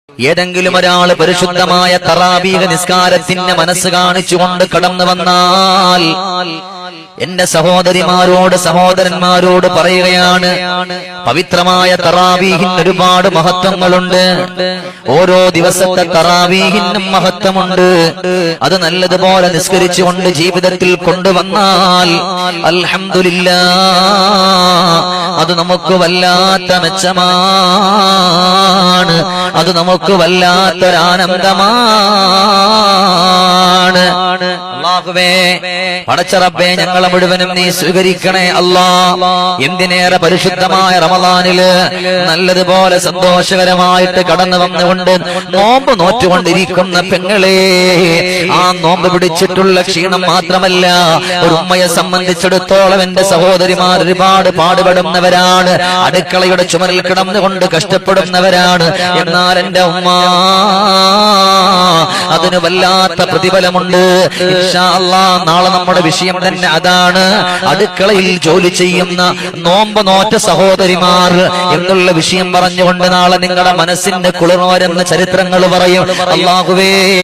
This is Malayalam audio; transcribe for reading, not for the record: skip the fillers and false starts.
ഏതെങ്കിലും ഒരാൾ പരിശുദ്ധമായ തറാവീഹ് നിസ്കാരത്തിന്റെ മനസ്സ് കാണിച്ചുകൊണ്ട് കടന്നു വന്നാൽ എന്റെ സഹോദരിമാരോട് സഹോദരന്മാരോട് പറയുകയാണ്, പവിത്രമായ തറാവീഹിന് ഒരുപാട് മഹത്വങ്ങളുണ്ട്. ഓരോ ദിവസത്തെ തറാവീഹിനും മഹത്വമുണ്ട്. അത് നല്ലതുപോലെ നിസ്കരിച്ചുകൊണ്ട് ജീവിതത്തിൽ കൊണ്ടുവന്നാൽ അൽഹംദുലില്ലാഹ് അത് നമുക്ക് വല്ലാത്ത മെച്ചമാണ്. അത് നമുക്ക് വല്ലാത്തൊരാനന്ദമാണ്. അല്ലാഹുവേ, പടച്ച റബ്ബേ, ഞങ്ങളെ മുഴുവനും നീ സ്വീകരിക്കണേ അല്ലാ. എന്തിനേറെ പരിശുദ്ധമായ റമദാനില് നല്ലതുപോലെ സന്തോഷകരമായിട്ട് കടന്നു വന്നുകൊണ്ട് നോമ്പ് നോറ്റുകൊണ്ടിരിക്കുന്ന പെങ്ങളെ, ആ നോമ്പ് പിടിച്ചിട്ടുള്ള ക്ഷീണം മാത്രമല്ല, ഒരു ഉമ്മയെ സംബന്ധിച്ചിടത്തോളം എന്റെ സഹോദരിമാർ ഒരുപാട് പാടുപെടുന്നവരാണ്, അടുക്കളയുടെ ചുമരിൽ കിടന്നുകൊണ്ട് കഷ്ടപ്പെടുന്നവരാണ്. എന്നാൽ എന്റെ ഉമ്മ അതിന് വല്ലാത്ത പ്രതിഫലമുണ്ട്. ഇൻഷാ അല്ലാഹ് നാളെ നമ്മുടെ വിഷയം തന്നെ അതാണ്, അടുക്കളയിൽ ജോലി ചെയ്യുന്ന നോമ്പ് നോറ്റ സഹോദരിമാർ എന്നുള്ള വിഷയം പറഞ്ഞുകൊണ്ട് നാളെ നിങ്ങളുടെ മനസ്സിന്റെ കുളിർവരുന്ന ചരിത്രങ്ങൾ പറയും. അല്ലാഹുവേ,